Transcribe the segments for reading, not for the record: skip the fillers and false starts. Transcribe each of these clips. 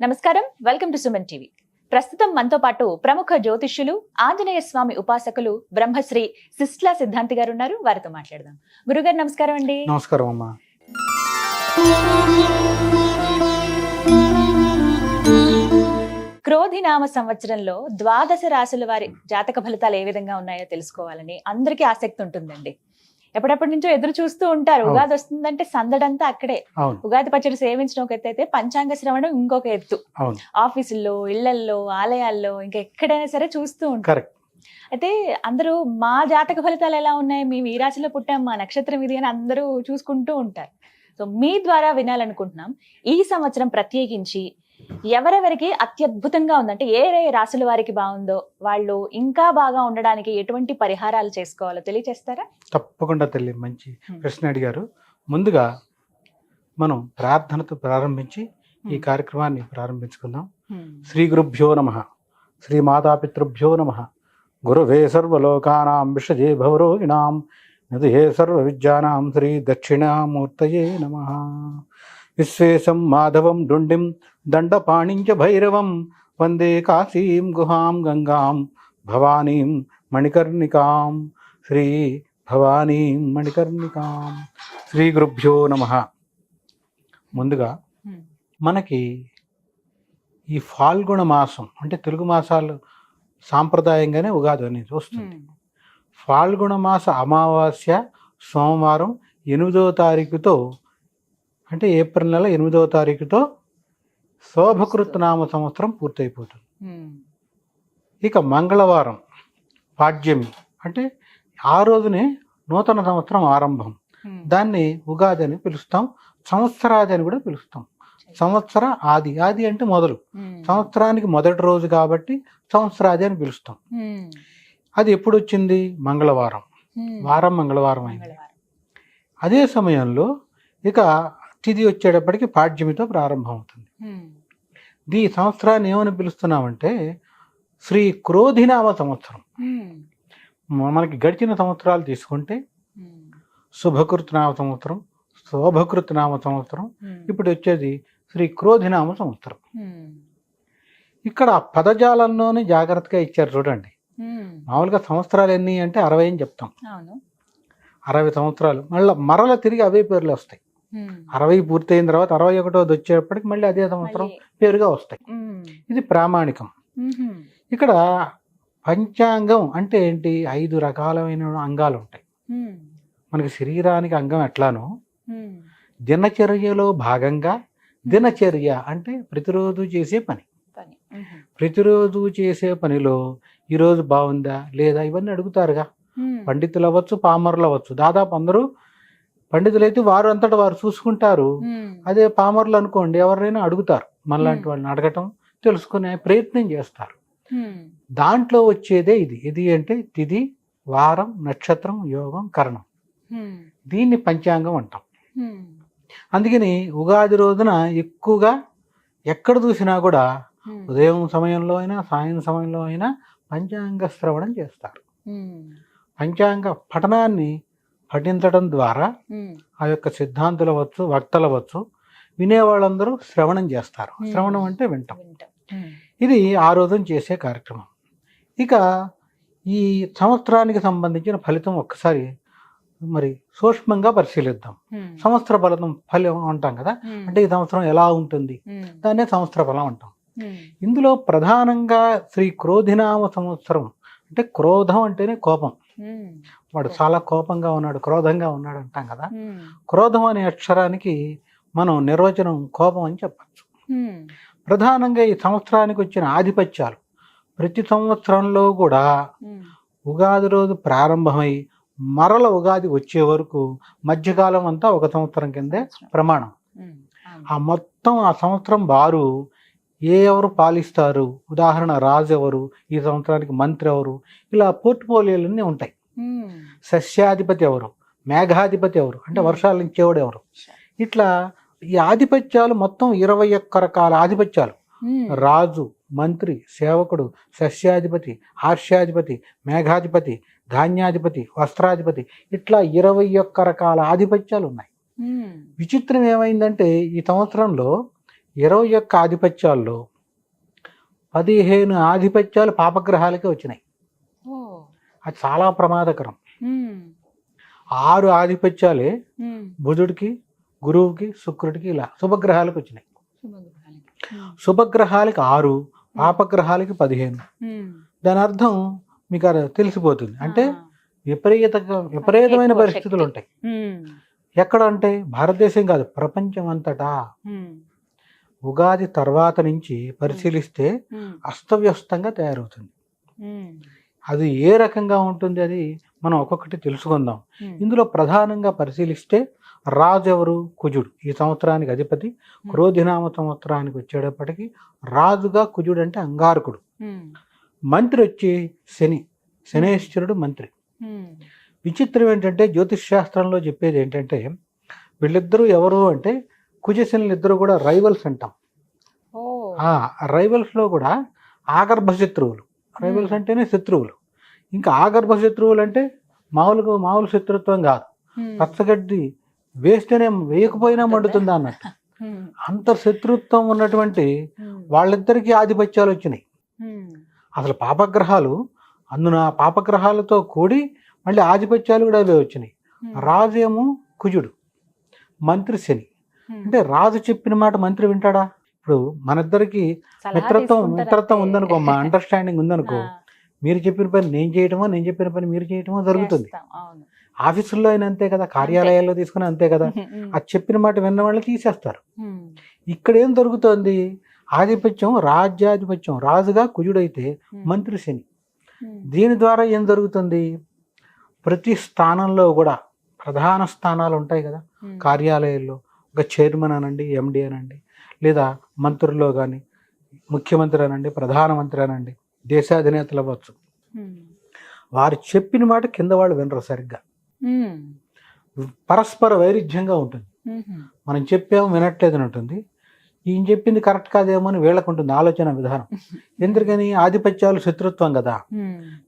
నమస్కారం, welcome to Suman TV. ప్రస్తుతం మనతో పాటు ప్రముఖ జ్యోతిష్యులు, ఆంజనేయ స్వామి ఉపాసకులు బ్రహ్మశ్రీ సిస్ట్లా సిద్ధాంతి గారు ఉన్నారు. వారితో మాట్లాడదాం. గురుగారు నమస్కారం అండి. నమస్కారం అమ్మా. క్రోధినామ సంవత్సరంలో ద్వాదశ రాశుల వారి జాతక ఫలితాలు ఏ విధంగా ఉన్నాయో తెలుసుకోవాలని అందరికీ ఆసక్తి ఉంటుందండి. ఎప్పటిప్పటి నుంచో ఎదురు చూస్తూ ఉంటారు. ఉగాది వస్తుందంటే సందడంతా అక్కడే. ఉగాది పచ్చడి సేవించడం ఒక ఎత్తు అయితే పంచాంగ శ్రవణం ఇంకొక ఎత్తు. ఆఫీసుల్లో, ఇళ్లల్లో, ఆలయాల్లో, ఇంకా ఎక్కడైనా సరే చూస్తూ ఉంటారు. అయితే అందరూ మా జాతక ఫలితాలు ఎలా ఉన్నాయి, మేము ఈ రాశిలో పుట్టాం, మా నక్షత్రం ఇది అని అందరూ చూసుకుంటూ ఉంటారు. సో మీ ద్వారా వినాలనుకుంటున్నాం, ఈ సంవత్సరం ప్రత్యేకించి ఎవరెవరికి అత్యద్భుతంగా ఉందంటే ఏ రాశుల వారికి బాగుందో, వాళ్ళు ఇంకా బాగా ఉండడానికి ఎటువంటి పరిహారాలు చేసుకోవాలో తెలియజేస్తారా? తప్పకుండా తల్లి, మంచి ప్రశ్న అడిగారు. ముందుగా మనం ప్రార్థనతో ప్రారంభించి ఈ కార్యక్రమాన్ని ప్రారంభించుకుందాం. శ్రీ గురుభ్యో నమః, శ్రీ మాతాపితృభ్యో నమః, గురువే సర్వలోకానాం విషజే భవరోగిణాం నిధయే సర్వ విద్యానాం శ్రీ దక్షిణామూర్తయే నమః. విశ్వేశం మాధవం డుండిం దండపాణించ భైరవం వందే కాశీం గుహాం గంగాం భవానీం మణికర్ణికాం శ్రీ భవానీం మణికర్ణికాం. శ్రీ గురుభ్యో నమః. ముందుగా మనకి ఈ ఫాల్గుణ మాసం అంటే తెలుగు మాసాలు సాంప్రదాయంగానే ఉగాది అనేది వస్తుంది. ఫాల్గుణ మాస అమావాస్య సోమవారం 8వ తారీఖుతో అంటే ఏప్రిల్ నెల 8వ తారీఖుతో శోభకృతనామ సంవత్సరం పూర్తయిపోతుంది. ఇక మంగళవారం పాడ్యమి అంటే ఆ రోజునే నూతన సంవత్సరం ఆరంభం. దాన్ని ఉగాది అని పిలుస్తాం, సంవత్సరాది అని కూడా పిలుస్తాం. సంవత్సర ఆది, ఆది అంటే మొదలు, సంవత్సరానికి మొదటి రోజు కాబట్టి సంవత్సరాది అని పిలుస్తాం. అది ఎప్పుడు వచ్చింది? మంగళవారం. వారం మంగళవారం అయింది. అదే సమయంలో ఇక తిథి వచ్చేటప్పటికి పాడ్యమితో ప్రారంభం అవుతుంది. ఈ సంవత్సరాన్ని ఏమని పిలుస్తున్నామంటే శ్రీ క్రోధినామ సంవత్సరం. మనకి గడిచిన సంవత్సరాలు తీసుకుంటే శుభకృతనామ సంవత్సరం, శోభకృతనామ సంవత్సరం, ఇప్పుడు వచ్చేది శ్రీ క్రోధినామ సంవత్సరం. ఇక్కడ పదజాలంలోనే జాగ్రత్తగా ఇచ్చారు చూడండి. మామూలుగా సంవత్సరాలు ఎన్ని అంటే 60 అని చెప్తాం. 60 సంవత్సరాలు మరల తిరిగి అవే పేర్లు వస్తాయి. 60 పూర్తయిన తర్వాత 61వది వచ్చేటప్పటికి మళ్ళీ అదే సంవత్సరం పేరుగా వస్తాయి. ఇది ప్రామాణికం. ఇక్కడ పంచాంగం అంటే ఏంటి? 5 రకాలైన అంగాలు ఉంటాయి మనకి. శరీరానికి అంగం ఎట్లానో దినచర్యలో భాగంగా, దినచర్య అంటే ప్రతిరోజు చేసే పని. ప్రతిరోజు చేసే పనిలో ఈరోజు బాగుందా లేదా ఇవన్నీ అడుగుతారుగా. పండితులు అవ్వచ్చు, పామరులు అవ్వచ్చు. దాదాపు అందరూ పండితులైతే వారు అంతటా వారు చూసుకుంటారు. అదే పామరులు అనుకోండి, ఎవరైనా అడుగుతారు. మనలాంటి వాళ్ళని అడగటం, తెలుసుకునే ప్రయత్నం చేస్తారు. దాంట్లో వచ్చేదే ఇది. ఇది అంటే తిథి, వారం, నక్షత్రం, యోగం, కరణం. దీన్ని పంచాంగం అంటాం. అందుకని ఉగాది రోజున ఎక్కువగా ఎక్కడ చూసినా కూడా ఉదయం సమయంలో అయినా సాయం సమయంలో అయినా పంచాంగ శ్రవణం చేస్తారు. పంచాంగ పఠనాన్ని పఠించడం ద్వారా ఆ యొక్క సిద్ధాంతులు అవ్వచ్చు, వక్తలు అవ్వచ్చు, వినేవాళ్ళందరూ శ్రవణం చేస్తారు. శ్రవణం అంటే వింటాం. ఇది ఆ రోజున చేసే కార్యక్రమం. ఇక ఈ సంవత్సరానికి సంబంధించిన ఫలితం ఒక్కసారి మరి సూక్ష్మంగా పరిశీలిద్దాం. సంవత్సర ఫలం అంటాం కదా, అంటే ఈ సంవత్సరం ఎలా ఉంటుంది, దాన్నే సంవత్సర ఫలం అంటాం. ఇందులో ప్రధానంగా శ్రీ క్రోధినామ సంవత్సరం అంటే క్రోధం అంటేనే కోపం. వాడు చాలా కోపంగా ఉన్నాడు, క్రోధంగా ఉన్నాడు అంటాం కదా. క్రోధం అనే అక్షరానికి మనం నిర్వచనం కోపం అని చెప్పచ్చు. ప్రధానంగా ఈ సంవత్సరానికి వచ్చిన ఆధిపత్యాలు ప్రతి సంవత్సరంలో కూడా ఉగాది రోజు ప్రారంభమై మరల ఉగాది వచ్చే వరకు మధ్యకాలం అంతా ఒక సంవత్సరం కిందే ప్రమాణం. ఆ మొత్తం ఆ సంవత్సరం వారు ఎవరు పాలిస్తారు, ఉదాహరణ రాజు ఎవరు, ఈ సంవత్సరానికి మంత్రి ఎవరు, ఇలా పోర్ట్ఫోలియోలన్నీ ఉంటాయి. సస్యాధిపతి ఎవరు, మేఘాధిపతి ఎవరు అంటే వర్షాలు ఇచ్చేవాడు ఎవరు, ఇట్లా ఈ ఆధిపత్యాలు మొత్తం 21 రకాల ఆధిపత్యాలు. రాజు, మంత్రి, సేవకుడు, సస్యాధిపతి, హాస్యాధిపతి, మేఘాధిపతి, ధాన్యాధిపతి, వస్త్రాధిపతి, ఇట్లా 21 రకాల ఆధిపత్యాలు ఉన్నాయి. విచిత్రం ఏమైందంటే ఈ సంవత్సరంలో 21 ఆధిపత్యాల్లో 15 ఆధిపత్యాలు పాపగ్రహాలకే వచ్చినాయి. అది చాలా ప్రమాదకరం. 6 ఆధిపత్యాలే బుధుడికి, గురువుకి, శుక్రుడికి ఇలా శుభగ్రహాలకు వచ్చినాయి. శుభగ్రహాలకి 6, పాపగ్రహాలకి 15. దాని అర్థం మీకు అది తెలిసిపోతుంది. అంటే విపరీతమైన పరిస్థితులు ఉంటాయి. ఎక్కడ అంటే భారతదేశం కాదు, ప్రపంచం అంతటా. ఉగాది తర్వాత నుంచి పరిశీలిస్తే అస్తవ్యస్తంగా తయారవుతుంది. అది ఏ రకంగా ఉంటుంది అది మనం ఒక్కొక్కటి తెలుసుకుందాం. ఇందులో ప్రధానంగా పరిశీలిస్తే రాజు ఎవరు? కుజుడు. ఈ సంవత్సరానికి అధిపతి. క్రోధినామ సంవత్సరానికి వచ్చేటప్పటికి రాజుగా కుజుడు అంటే అంగారకుడు. మంత్రి వచ్చి శని, శనేశ్వరుడు మంత్రి. విచిత్రం ఏంటంటే జ్యోతిష్ శాస్త్రంలో చెప్పేది ఏంటంటే వీళ్ళిద్దరూ ఎవరు అంటే కుజశనులు ఇద్దరు కూడా రైవల్స్ అంటాం. ఆ రైవల్స్లో కూడా ఆగర్భ శత్రువులు. రైవల్స్ అంటేనే శత్రువులు. ఇంకా ఆగర్భ శత్రువులు అంటే మామూలు శత్రుత్వం కాదు. పచ్చగడ్డి వేస్తేనే వేయకపోయినా మండుతుందా అన్నట్టు. అంత శత్రుత్వం ఉన్నటువంటి వాళ్ళిద్దరికీ ఆధిపత్యాలు వచ్చినాయి. అసలు పాపగ్రహాలు అందున పాపగ్రహాలతో కూడి మళ్ళీ ఆధిపత్యాలు కూడా అవే వచ్చినాయి. రాజు ఏమో కుజుడు, మంత్రి శని. అంటే రాజు చెప్పిన మాట మంత్రి వింటాడా? ఇప్పుడు మనిద్దరికి మిత్రత్వం ఉందనుకో, మా అండర్స్టాండింగ్ ఉందనుకో, మీరు చెప్పిన పని నేను చేయటమో, నేను చెప్పిన పని మీరు చేయటమో జరుగుతుంది. ఆఫీసుల్లో అయినా అంతే కదా, కార్యాలయాల్లో తీసుకుని అంతే కదా. అది చెప్పిన మాట విన్న వాళ్ళు తీసేస్తారు. ఇక్కడ ఏం జరుగుతోంది? ఆధిపత్యం రాజ్యాధిపత్యం, రాజుగా కుజుడైతే మంత్రి శని. దీని ద్వారా ఏం జరుగుతుంది? ప్రతి స్థానంలో కూడా ప్రధాన స్థానాలు ఉంటాయి కదా, కార్యాలయాల్లో ఒక చైర్మన్ అనండి, ఎండి అనండి, లేదా మంత్రుల్లో కానీ ముఖ్యమంత్రి అనండి, ప్రధానమంత్రి అనండి, దేశాధినేతలు అవ్వచ్చు. వారు చెప్పిన మాట కింద వాళ్ళు వినరు సరిగ్గా. పరస్పర వైరుధ్యంగా ఉంటుంది. మనం చెప్పాము వినట్లేదని ఉంటుంది. ఈయన చెప్పింది కరెక్ట్ కాదేమో అని వీళ్ళకు ఉంటుంది ఆలోచన విధానం. ఎందుకని? ఆధిపత్యాలు శత్రుత్వం కదా.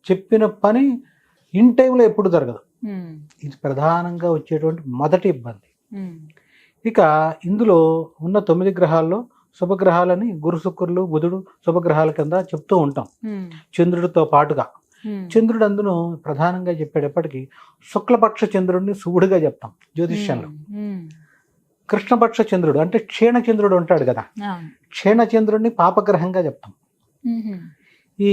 చెప్పిన పని ఇన్ టైంలో ఎప్పుడు జరగదు. ఇది ప్రధానంగా వచ్చేటువంటి మొదటి ఇబ్బంది. ఇక ఇందులో ఉన్న 9 గ్రహాల్లో శుభగ్రహాలని గురు, శుక్రులు, బుధుడు శుభగ్రహాల కింద చెప్తూ ఉంటాం. చంద్రుడితో పాటుగా చంద్రుడు అందును ప్రధానంగా చెప్పేటప్పటికీ శుక్లపక్ష చంద్రుడిని శుభుడిగా చెప్తాం జ్యోతిష్యంలో. కృష్ణపక్ష చంద్రుడు అంటే క్షీణ చంద్రుడు ఉంటాడు కదా, క్షీణ చంద్రుడిని పాపగ్రహంగా చెప్తాం. ఈ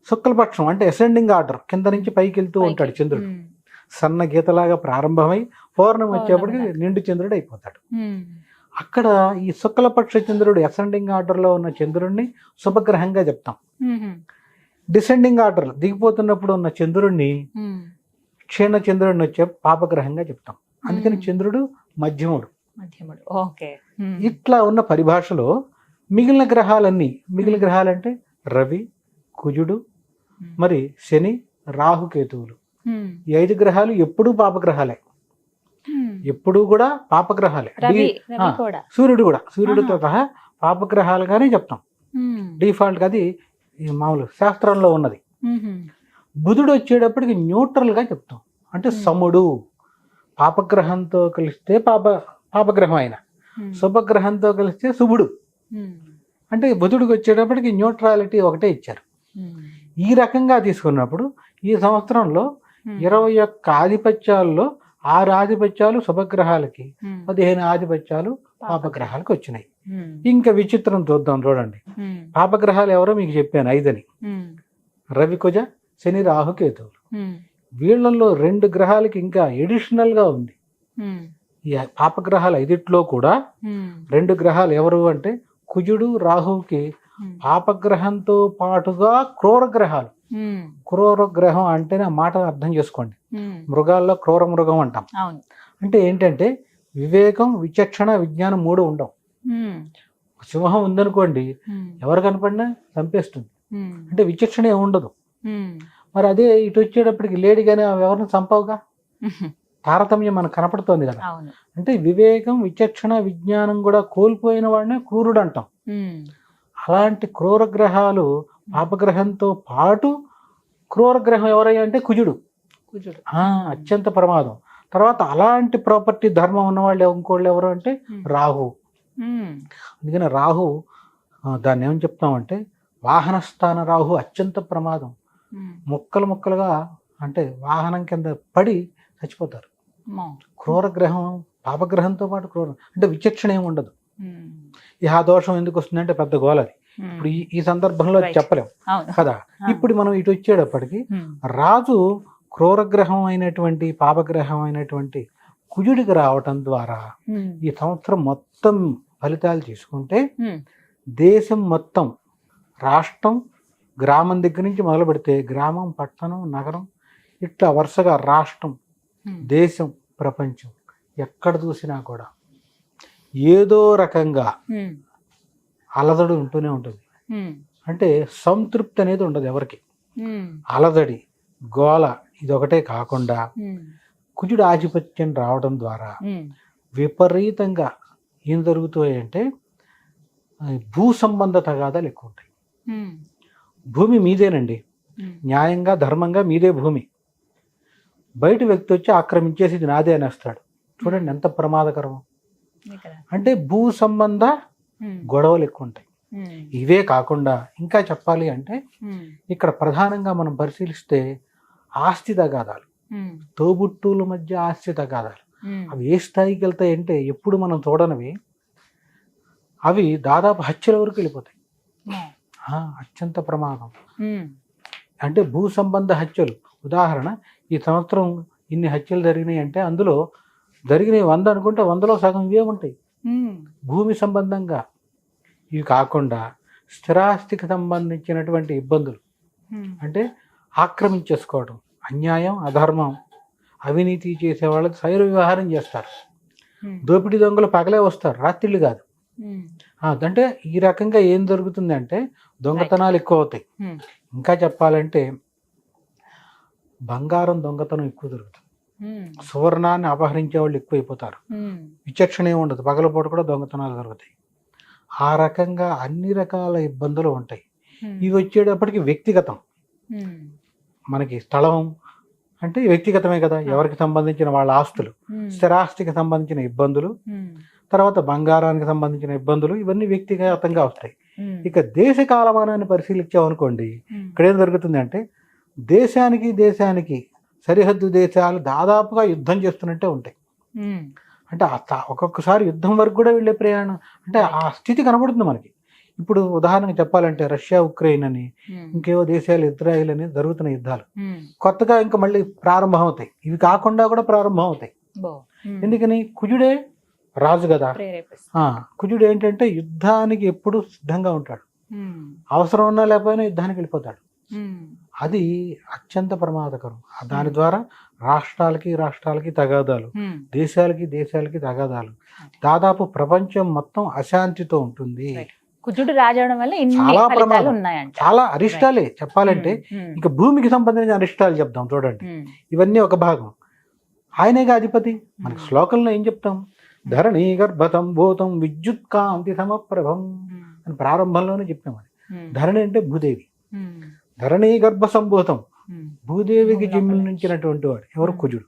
శుక్లపక్షం అంటే అసెండింగ్ ఆర్డర్, కింద నుంచి పైకి వెళ్తూ ఉంటాడు చంద్రుడు. సన్న గీతలాగా ప్రారంభమై పౌర్ణమి వచ్చేప్పటికి నిండు చంద్రుడు అయిపోతాడు. అక్కడ ఈ శుక్లపక్ష చంద్రుడు అసెండింగ్ ఆర్డర్లో ఉన్న చంద్రుడిని శుభగ్రహంగా చెప్తాం. డిసెండింగ్ ఆర్డర్ దిగిపోతున్నప్పుడు ఉన్న చంద్రుడిని క్షీణ చంద్రుడిని వచ్చే పాపగ్రహంగా చెప్తాం. అందుకని చంద్రుడు మధ్యముడు. ఇట్లా ఉన్న పరిభాషలో మిగిలిన గ్రహాలంటే రవి, కుజుడు, మరి శని, రాహుకేతువులు, ఈ 5 గ్రహాలు ఎప్పుడూ పాపగ్రహాలే. ఎప్పుడూ కూడా పాపగ్రహాలే. సూర్యుడితో సహా పాపగ్రహాలుగానే చెప్తాం డిఫాల్ట్. అది మామూలు శాస్త్రంలో ఉన్నది. బుధుడు వచ్చేటప్పటికి న్యూట్రల్ గా చెప్తాం. అంటే సముడు. పాపగ్రహంతో కలిస్తే పాపగ్రహం అయిన, శుభగ్రహంతో కలిస్తే శుభుడు. అంటే బుధుడికి వచ్చేటప్పటికి న్యూట్రాలిటీ ఒకటే ఇచ్చారు. ఈ రకంగా తీసుకున్నప్పుడు ఈ సంవత్సరంలో 21 ఆధిపత్యాల్లో 6 ఆధిపత్యాలు శుభగ్రహాలకి, 15 ఆధిపత్యాలు పాపగ్రహాలకు వచ్చినాయి. ఇంకా విచిత్రం చూద్దాం, చూడండి. పాపగ్రహాలు ఎవరో మీకు చెప్పాను 5 అని. రవి, కుజ, శని, రాహుకేతువులు. వీళ్ళల్లో 2 గ్రహాలకి ఇంకా ఎడిషనల్ గా ఉంది. ఈ పాపగ్రహాలు 5లో కూడా 2 గ్రహాలు ఎవరు అంటే కుజుడు, రాహువుకి పాపగ్రహంతో పాటుగా క్రూర గ్రహాలు. క్రూర గ్రహం అంటేనే ఆ మాట అర్థం చేసుకోండి. మృగాల్లో క్రూర మృగం అంటాం. అంటే ఏంటంటే వివేకం, విచక్షణ, విజ్ఞానం 3 ఉండవు. సింహం ఉందనుకోండి, ఎవరు కనపడినా చంపేస్తుంది. అంటే విచక్షణ ఏమి ఉండదు. మరి అదే ఇటు వచ్చేటప్పటికి లేడీగానే ఎవరిని చంపవుగా. తారతమ్యం మనకు కనపడుతోంది కదా. అంటే వివేకం, విచక్షణ, విజ్ఞానం కూడా కోల్పోయిన వాడినే క్రూరుడు అంటాం. అలాంటి క్రూర గ్రహాలు పాపగ్రహంతో పాటు క్రూర గ్రహం ఎవరయ్యా అంటే కుజుడు. అత్యంత ప్రమాదం. తర్వాత అలాంటి ప్రాపర్టీ ధర్మం ఉన్నవాళ్ళు ఇంకోళ్ళు ఎవరు అంటే రాహు. అందుకని రాహు దాన్ని ఏమని చెప్తామంటే వాహనస్థాన రాహు అత్యంత ప్రమాదం. ముక్కలు ముక్కలుగా అంటే వాహనం కింద పడి చచ్చిపోతారు. క్రూరగ్రహం పాపగ్రహంతో పాటు అంటే విచక్షణ ఏమి ఉండదు. ఆ దోషం ఎందుకు వస్తుందంటే పెద్ద గోలది. ఇప్పుడు ఈ సందర్భంలో చెప్పలేం కదా. ఇప్పుడు మనం ఇటు వచ్చేటప్పటికి రాజు క్రూరగ్రహం అయినటువంటి పాపగ్రహం అయినటువంటి కుజుడికి రావటం ద్వారా ఈ సంవత్సరం మొత్తం ఫలితాలు తీసుకుంటే దేశం మొత్తం, రాష్ట్రం, గ్రామం దగ్గర నుంచి మొదలు పెడితే గ్రామం, పట్టణం, నగరం, ఇట్లా వరుసగా రాష్ట్రం, దేశం, ప్రపంచం ఎక్కడ చూసినా కూడా ఏదో రకంగా అలజడి ఉంటూనే ఉంటుంది. అంటే సంతృప్తి అనేది ఉండదు ఎవరికి. అలజడి, గోల ఇదొకటే కాకుండా కుజుడు ఆధిపత్యం రావడం ద్వారా విపరీతంగా ఏం జరుగుతాయంటే భూ సంబంధ తగాదాలు ఎక్కువ ఉంటాయి. భూమి మీదేనండి, న్యాయంగా ధర్మంగా మీదే భూమి. బయట వ్యక్తి వచ్చి ఆక్రమించేసి ఇది నాదే అనేస్తాడు. చూడండి ఎంత ప్రమాదకరం. అంటే భూ సంబంధ గొడవలు ఎక్కువ ఉంటాయి. ఇవే కాకుండా ఇంకా చెప్పాలి అంటే ఇక్కడ ప్రధానంగా మనం పరిశీలిస్తే ఆస్తి తగాదాలు, తోబుట్టువుల మధ్య ఆస్తి తగాదాలు అవి ఏ స్థాయికి వెళ్తాయంటే ఎప్పుడు మనం చూడనివి. అవి దాదాపు హత్యల వరకు వెళ్ళిపోతాయి. అత్యంత ప్రమాదం. అంటే భూ సంబంధ హత్యలు. ఉదాహరణ, ఈ సంవత్సరం ఇన్ని హత్యలు జరిగినాయి అంటే అందులో జరిగినవి 100 అనుకుంటే 100లో సగం ఇవే ఉంటాయి భూమి సంబంధంగా. ఇవి కాకుండా స్థిరాస్తికి సంబంధించినటువంటి ఇబ్బందులు, అంటే ఆక్రమించేసుకోవడం, అన్యాయం, అధర్మం, అవినీతి చేసే వాళ్ళకి శైర వ్యవహారం చేస్తారు. దోపిడీ దొంగలు పగలే వస్తారు, రాత్రిళ్ళు కాదు. అంటే ఈ రకంగా ఏం జరుగుతుంది అంటే దొంగతనాలు ఎక్కువ అవుతాయి. ఇంకా చెప్పాలంటే బంగారం దొంగతనం ఎక్కువ జరుగుతుంది. సువర్ణాన్ని అపహరించే వాళ్ళు ఎక్కువైపోతారు. విచక్షణ ఏమి ఉండదు, పగలపూట కూడా దొంగతనాలు జరుగుతాయి. ఆ రకంగా అన్ని రకాల ఇబ్బందులు ఉంటాయి. ఇవి వచ్చేటప్పటికి వ్యక్తిగతం. మనకి స్థలం అంటే వ్యక్తిగతమే కదా, ఎవరికి సంబంధించిన వాళ్ళ ఆస్తులు, స్థిరాస్తికి సంబంధించిన ఇబ్బందులు, తర్వాత బంగారానికి సంబంధించిన ఇబ్బందులు, ఇవన్నీ వ్యక్తిగతంగా వస్తాయి. ఇక దేశ కాలమానాన్ని పరిశీలించామనుకోండి, ఇక్కడ ఏం జరుగుతుంది అంటే దేశానికి సరిహద్దు దేశాలు దాదాపుగా యుద్ధం చేస్తున్నట్టే ఉంటాయి. అంటే ఒక్కొక్కసారి యుద్ధం వరకు కూడా వెళ్ళే ప్రయాణం, అంటే ఆ స్థితి కనబడుతుంది మనకి. ఇప్పుడు ఉదాహరణకు చెప్పాలంటే రష్యా, ఉక్రెయిన్ అని, ఇంకేవో దేశాలు, ఇజ్రాయిల్ అని జరుగుతున్న యుద్ధాలు కొత్తగా ఇంకా మళ్ళీ ప్రారంభం అవుతాయి. ఇవి కాకుండా కూడా ప్రారంభం అవుతాయి. ఎందుకని? కుజుడే రాజు కదా. కుజుడు ఏంటంటే యుద్ధానికి ఎప్పుడు సిద్ధంగా ఉంటాడు. అవసరం ఉన్నా లేకపోయినా యుద్ధానికి వెళ్ళిపోతాడు. అది అత్యంత ప్రమాదకరం. దాని ద్వారా రాష్ట్రాలకి తగాదాలు, దేశాలకి తగాదాలు, దాదాపు ప్రపంచం మొత్తం అశాంతితో ఉంటుంది. కుజుడు రాజవడం వల్ల చాలా ప్రమాదాలు ఉన్నాయంట. చాలా అరిష్టాలే చెప్పాలంటే. ఇంకా భూమికి సంబంధించిన అరిష్టాలు చెప్దాం చూడండి. ఇవన్నీ ఒక భాగం. ఆయనేగా అధిపతి. మనకి శ్లోకంలో ఏం చెప్తాం? ధరణీ గర్భతం భూతం విద్యుత్ కాంతి సమప్రభం అని ప్రారంభంలోనే చెప్పాం. అది ధరణి అంటే భూదేవి. ధరణీ గర్భ సంభూతం, భూదేవికి జన్మించినటువంటి వాడు ఎవరు? కుజుడు.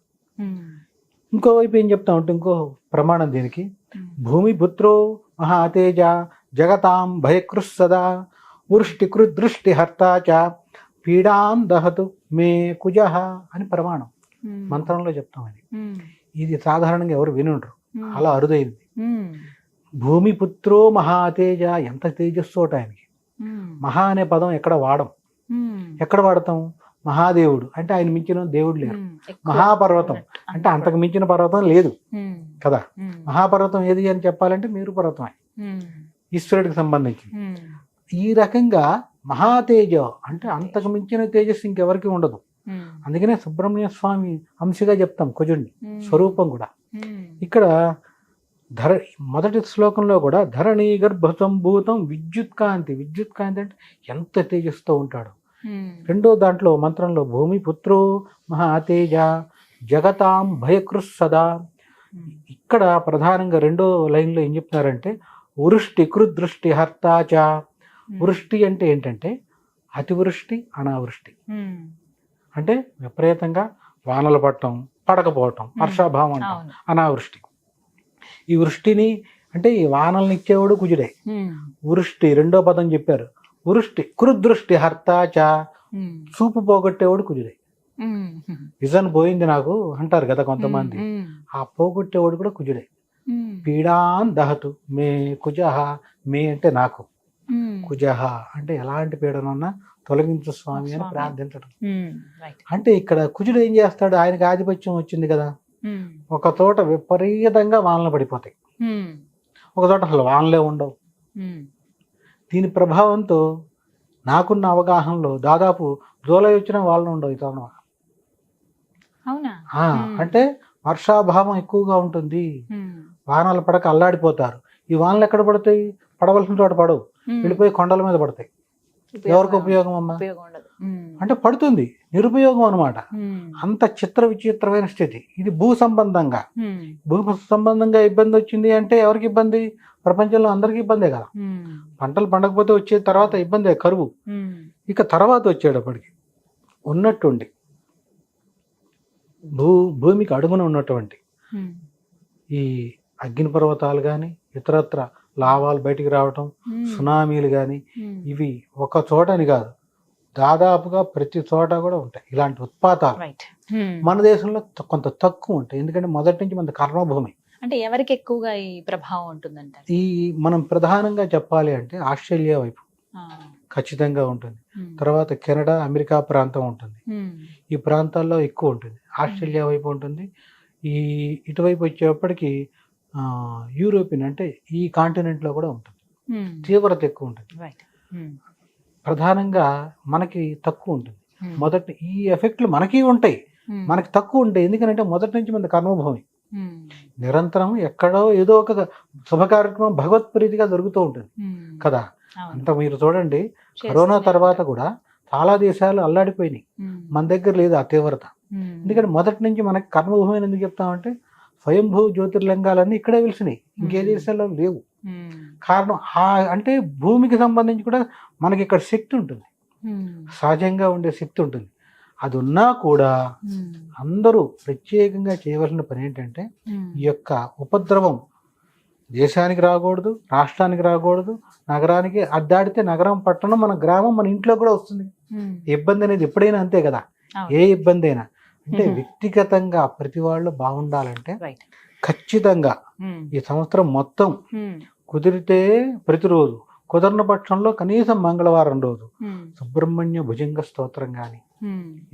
ఇంకోవైపు ఏం చెప్తామంటే ఇంకో ప్రమాణం దీనికి, భూమి పుత్రో మహాతేజ జగతాం భయకృత్ సదా వృష్టికృత్ దృష్టి హర్తా చ పీడాం దహతు మే కుజః అని ప్రమాణం మంత్రంలో చెప్తాం. ఇది సాధారణంగా ఎవరు వినుండ్రు, అలా అరుదైంది. భూమి పుత్రో మహాతేజ, ఎంత తేజస్సు ఆయనకి. మహా అనే పదం ఎక్కడ వాడం. ఎక్కడ వాడతాం? మహాదేవుడు అంటే ఆయన మించిన దేవుడు లేరు. మహాపర్వతం అంటే అంతకు మించిన పర్వతం లేదు కదా. మహాపర్వతం ఏది అని చెప్పాలంటే మేరు పర్వతమే, ఈశ్వరుడికి సంబంధించి. ఈ రకంగా మహాతేజ అంటే అంతకు మించిన తేజస్సు ఇంకెవరికి ఉండదు. అందుకనే సుబ్రహ్మణ్య స్వామి అంశగా చెప్తాం కుజుడిని, స్వరూపం కూడా. ఇక్కడ మొదటి శ్లోకంలో కూడా ధరణీ గర్భ సంభూతం విద్యుత్ కాంతి అంటే ఎంత తేజస్తో ఉంటాడు. రెండో దాంట్లో మంత్రంలో భూమి పుత్రో మహాతేజ జగతాం భయకృత్ సదా. ఇక్కడ ప్రధానంగా రెండో లైన్లో ఏం చెప్తున్నారంటే వృష్టి కృదృష్టి హర్తాచ. వృష్టి అంటే ఏంటంటే అతివృష్టి, అనావృష్టి. అంటే విపరీతంగా వానలు పడటం, పడకపోవటం, వర్షాభావం అంటాం, అనావృష్టి. ఈ వృష్టిని అంటే ఈ వానల్ని ఇచ్చేవాడు కుజుడే. వృష్టి రెండో పదం చెప్పారు. వృష్టి కురుదృష్టి హర్తాచ, చూపు పోగొట్టేవాడు కుజుడే. విజన్ పోయింది నాకు అంటారు కదా కొంతమంది, ఆ పోగొట్టేవాడు కూడా కుజుడే. పీడాన్ దహతు మే కుజహ, మే అంటే నాకు, కుజహ అంటే ఎలాంటి పీడనున్నా తొలగించు స్వామి అని ప్రార్థించడం. అంటే ఇక్కడ కుజుడు ఏం చేస్తాడు, ఆయనకి ఆధిపత్యం వచ్చింది కదా, ఒక చోట విపరీతంగా వానలు పడిపోతాయి, ఒక చోట అసలు వానలే ఉండవు. దీని ప్రభావంతో నాకున్న అవగాహనలో దాదాపు జూలై వచ్చిన వానలు ఉండవు ఈ తరుణం. అంటే వర్షాభావం ఎక్కువగా ఉంటుంది, వానలు పడక అల్లాడిపోతారు. ఈ వానలు ఎక్కడ పడతాయి, పడవలసిన చోట పడవు, వెళ్ళిపోయి కొండల మీద పడతాయి. ఎవరికి ఉపయోగం అమ్మా? అంటే పడుతుంది, నిరుపయోగం అనమాట. అంత చిత్ర విచిత్రమైన స్థితి ఇది. భూ సంబంధంగా ఇబ్బంది వచ్చింది అంటే ఎవరికి ఇబ్బంది? ప్రపంచంలో అందరికీ ఇబ్బందే కదా. పంటలు పండకపోతే వచ్చే తర్వాత ఇబ్బందే, కరువు. ఇక తర్వాత వచ్చేటప్పటికి ఉన్నట్టుండి భూమికి అడుగున ఉన్నటువంటి ఈ అగ్నిపర్వతాలు కానీ ఇతరత్ర లావాలు బయటికి రావటం, సునామీలు కానీ, ఇవి ఒక చోటని కాదు, దాదాపుగా ప్రతి చోట కూడా ఉంటాయి ఇలాంటి ఉత్పాతాలు. మన దేశంలో కొంత తక్కువ ఉంటాయి, ఎందుకంటే మొదటి నుంచి మన కర్మభూమి. అంటే ఎవరికి ఎక్కువగా ఈ ప్రభావం ఉంటుందంట? ఈ మనం ప్రధానంగా చెప్పాలి అంటే ఆస్ట్రేలియా వైపు ఖచ్చితంగా ఉంటుంది, తర్వాత కెనడా అమెరికా ప్రాంతం ఉంటుంది, ఈ ప్రాంతాల్లో ఎక్కువ ఉంటుంది. ఆస్ట్రేలియా వైపు ఉంటుంది. ఇటువైపు వచ్చేప్పటికి యూరోపియన్ అంటే ఈ కాంటినెంట్ లో కూడా ఉంటుంది, తీవ్రత ఎక్కువ ఉంటుంది. ప్రధానంగా మనకి తక్కువ ఉంటుంది. మొదటి ఈ ఎఫెక్ట్లు మనకి ఉంటాయి, మనకి తక్కువ ఉంటాయి, ఎందుకంటే మొదటి నుంచి మన కర్మభూమి. నిరంతరం ఎక్కడో ఏదో ఒక శుభ కార్యక్రమం భగవత్ ప్రీతిగా జరుగుతూ ఉంటుంది కదా. అంత మీరు చూడండి, కరోనా తర్వాత కూడా చాలా దేశాలు అల్లాడిపోయినాయి, మన దగ్గర లేదు ఆ తీవ్రత. ఎందుకంటే మొదటి నుంచి మనకి కర్మభూమి అని ఎందుకు చెప్తామంటే, స్వయంభూ జ్యోతిర్లింగాలన్నీ ఇక్కడే వెలిసినాయి, ఇంకే దేశాల్లో లేవు. కారణం అంటే భూమికి సంబంధించి కూడా మనకి ఇక్కడ శక్తి ఉంటుంది, సహజంగా ఉండే శక్తి ఉంటుంది. అది ఉన్నా కూడా అందరూ ప్రత్యేకంగా చేయవలసిన పని ఏంటంటే, ఈ యొక్క ఉపద్రవం దేశానికి రాకూడదు, రాష్ట్రానికి రాకూడదు, నగరానికి అద్దాడితే నగరం, పట్టణం, మన గ్రామం, మన ఇంట్లో కూడా వస్తుంది ఇబ్బంది అనేది. ఎప్పుడైనా అంతే కదా, ఏ ఇబ్బంది అయినా. అంటే వ్యక్తిగతంగా ప్రతి వాళ్ళు బాగుండాలంటే ఖచ్చితంగా ఈ సంవత్సరం మొత్తం కుదిరితే ప్రతిరోజు, కుదరని పక్షంలో కనీసం మంగళవారం రోజు సుబ్రహ్మణ్య భుజంగ స్తోత్రం కానీ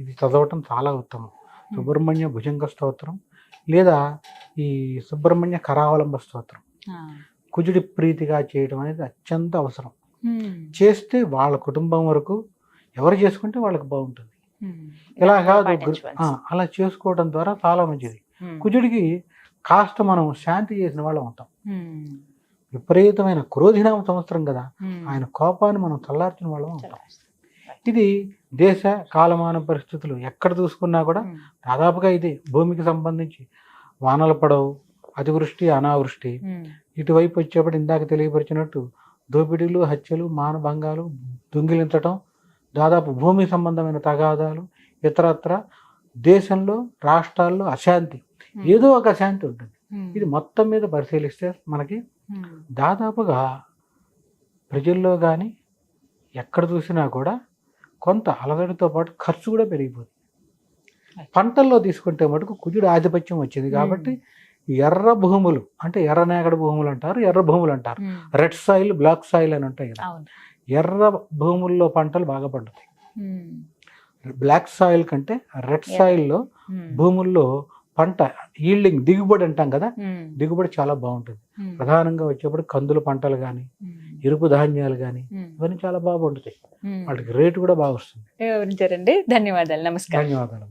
ఇది చదవటం చాలా ఉత్తమం. సుబ్రహ్మణ్య భుజంగ స్తోత్రం లేదా ఈ సుబ్రహ్మణ్య కరావలంబ స్తోత్రం కుజుడి ప్రీతిగా చేయడం అనేది అత్యంత అవసరం. చేస్తే వాళ్ళ కుటుంబం వరకు ఎవరు చేసుకుంటే వాళ్ళకి బాగుంటుంది. ఇలా కాదు, అలా చేసుకోవడం ద్వారా చాలా మంచిది. కుజుడికి కాస్త మనం శాంతి చేసిన వాళ్ళం ఉంటాం. విపరీతమైన క్రోధినామ సంవత్సరం కదా, ఆయన కోపాన్ని మనం చల్లార్చిన వాళ్ళం ఉంటాం. ఇది దేశ కాలమాన పరిస్థితులు ఎక్కడ చూసుకున్నా కూడా దాదాపుగా ఇదే. భూమికి సంబంధించి వానలు పడవు, అతివృష్టి అనావృష్టి. ఇటువైపు వచ్చేప్పుడు ఇందాక తెలియపరిచినట్టు దోపిడీలు, హత్యలు, మానభంగాలు, దొంగిలించటం, దాదాపు భూమి సంబంధమైన తగాదాలు, ఇతరత్ర దేశంలో రాష్ట్రాల్లో అశాంతి, ఏదో ఒక అశాంతి ఉంటుంది. ఇది మొత్తం మీద పరిశీలిస్తే మనకి దాదాపుగా ప్రజల్లో కానీ ఎక్కడ చూసినా కూడా కొంత అలజడితో పాటు ఖర్చు కూడా పెరిగిపోతుంది. పంటల్లో తీసుకుంటే మటుకు కుజుడు ఆధిపత్యం వచ్చింది కాబట్టి ఎర్ర భూములు అంటే ఎర్రనేగడ భూములు అంటారు, ఎర్ర భూములు అంటారు, రెడ్ సాయిల్, బ్లాక్ సాయిల్ అని ఉంటాయి కదా. ఎర్ర భూముల్లో పంటలు బాగా పండుతాయి. బ్లాక్ సాయిల్ కంటే రెడ్ సాయిల్లో భూముల్లో పంట ఈల్డింగ్, దిగుబడి అంటాం కదా, దిగుబడి చాలా బాగుంటుంది. ప్రధానంగా వచ్చేప్పుడు కందుల పంటలు కానీ, ఎరుపు ధాన్యాలు కానీ ఇవన్నీ చాలా బాగా పండుతాయి. వాటికి రేటు కూడా బాగా వస్తుంది. వివరించారండి, ధన్యవాదాలు. నమస్కారం. ధన్యవాదాలు.